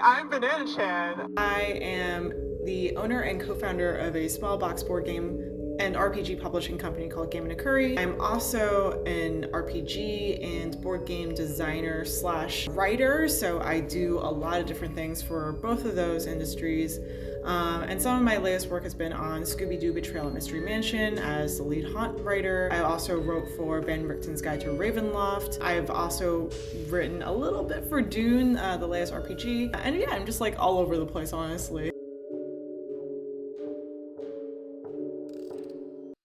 I'm Banana Chan. I am the owner and co-founder of a small box board game and RPG publishing company called Game and a Curry. I'm also an RPG and board game designer / writer, so I do a lot of different things for both of those industries. And some of my latest work has been on Scooby-Doo Betrayal at Mystery Mansion as the lead haunt writer. I also wrote for Ben Richton's Guide to Ravenloft. I've also written a little bit for Dune, the latest RPG. And yeah, I'm just like all over the place, honestly.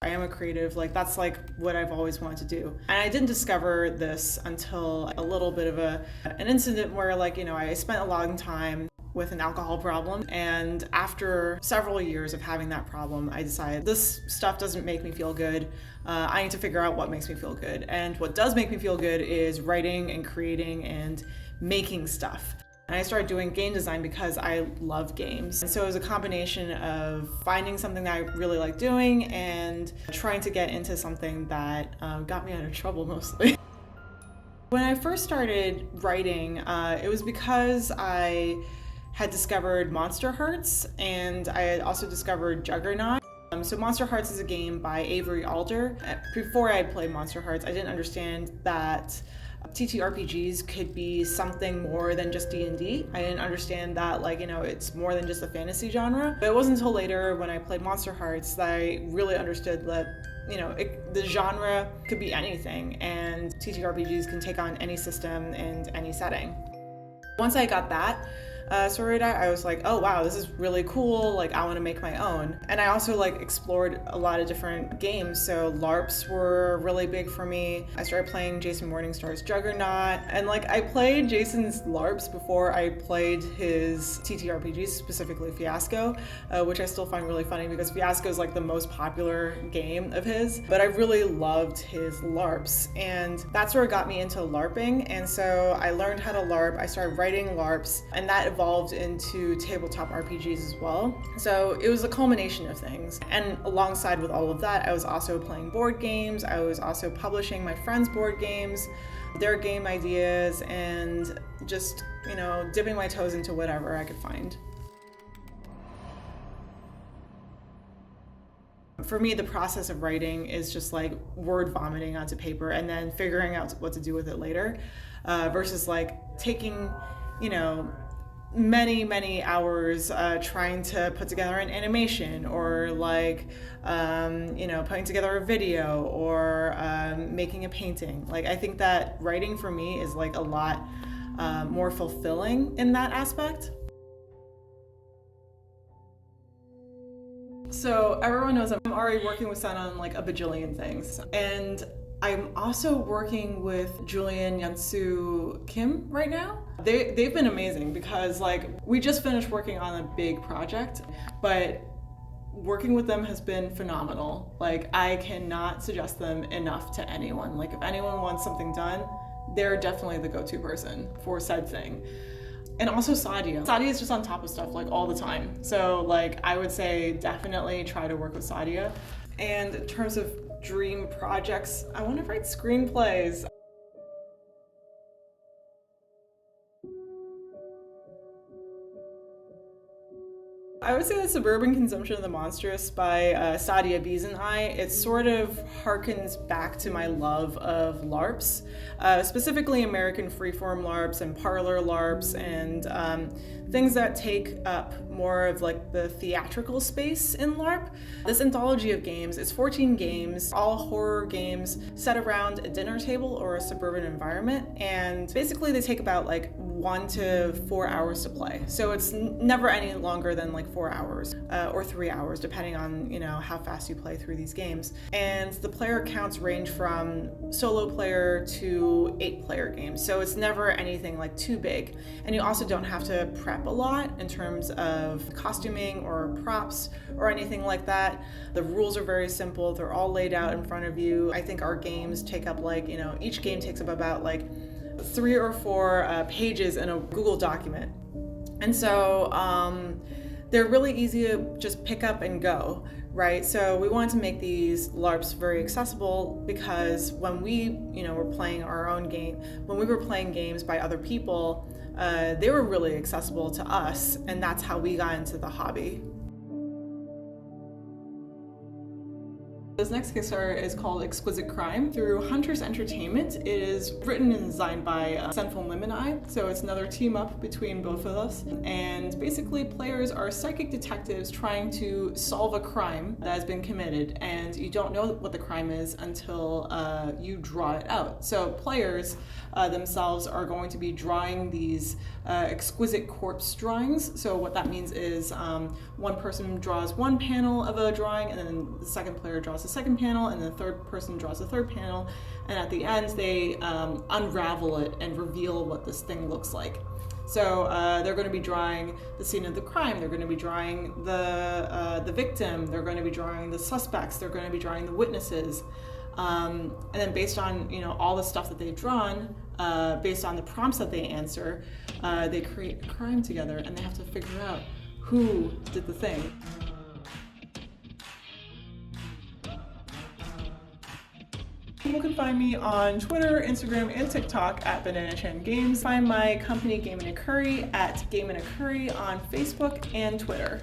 I am a creative, like that's like what I've always wanted to do. And I didn't discover this until a little bit of an incident where I spent a long time with an alcohol problem, and after several years of having that problem, I decided this stuff doesn't make me feel good. I need to figure out what makes me feel good, and what does make me feel good is writing and creating and making stuff. And I started doing game design because I love games. And so it was a combination of finding something that I really like doing and trying to get into something that got me out of trouble mostly. When I first started writing, it was because I had discovered Monster Hearts, and I had also discovered Juggernaut. So Monster Hearts is a game by Avery Alder. Before I played Monster Hearts, I didn't understand that TTRPGs could be something more than just D&D. I didn't understand that it's more than just a fantasy genre. But it wasn't until later when I played Monster Hearts that I really understood that the genre could be anything, and TTRPGs can take on any system and any setting. Once I got that sorted out, I was like, oh wow, this is really cool, I want to make my own. And I also explored a lot of different games, so LARPs were really big for me. I started playing Jason Morningstar's Juggernaut, and I played Jason's LARPs before I played his TTRPGs, specifically Fiasco, which I still find really funny because Fiasco is the most popular game of his, but I really loved his LARPs, and that's where it got me into LARPing. And so I learned how to LARP, I started writing LARPs, and that evolved into tabletop RPGs as well. So it was a culmination of things. And alongside with all of that, I was also playing board games. I was also publishing my friends' board games, their game ideas, and just, dipping my toes into whatever I could find. For me, the process of writing is just word vomiting onto paper and then figuring out what to do with it later, versus taking, many hours trying to put together an animation, or putting together a video, or making a painting. I think that writing for me is a lot more fulfilling in that aspect. So everyone knows I'm already working with Sun on a bajillion things, and I'm also working with Julian Yansu Kim right now. They've been amazing because we just finished working on a big project, but working with them has been phenomenal. I cannot suggest them enough to anyone. If anyone wants something done, they're definitely the go-to person for said thing. And also Sadia. Sadia is just on top of stuff all the time. So I would say definitely try to work with Sadia. And in terms of dream projects, I want to write screenplays. I would say that Suburban Consumption of the Monstrous by Sadia Beezenai, it sort of harkens back to my love of LARPs, specifically American freeform LARPs and parlor LARPs, and things that take up more of the theatrical space in LARP. This anthology of games is 14 games, all horror games set around a dinner table or a suburban environment, and basically they take about 1 to 4 hours to play. So it's never any longer than 4 hours or 3 hours, depending on how fast you play through these games. And the player counts range from solo player to 8-player games. So it's never anything too big. And you also don't have to prep a lot in terms of costuming or props or anything like that. The rules are very simple. They're all laid out in front of you. I think our games take up each game takes up about 3 or 4 pages in a Google document. And so they're really easy to just pick up and go, right? So we wanted to make these LARPs very accessible because when we, were playing our own game, when we were playing games by other people, they were really accessible to us, and that's how we got into the hobby. This next Kickstarter is called Exquisite Crime through Hunters Entertainment. It is written and designed by Senful Lim and I, so it's another team up between both of us. And basically, players are psychic detectives trying to solve a crime that has been committed, and you don't know what the crime is until you draw it out. So players themselves are going to be drawing these exquisite corpse drawings. So what that means is one person draws one panel of a drawing, and then the second player draws the second panel, and the third person draws the third panel, and at the end they unravel it and reveal what this thing looks like. So they're going to be drawing the scene of the crime, they're going to be drawing the victim, they're going to be drawing the suspects, they're going to be drawing the witnesses. And then based on all the stuff that they've drawn, based on the prompts that they answer, they create a crime together, and they have to figure out who did the thing. People can find me on Twitter, Instagram, and TikTok at Banana Chan Games. Find my company Game in a Curry at Game in a Curry on Facebook and Twitter.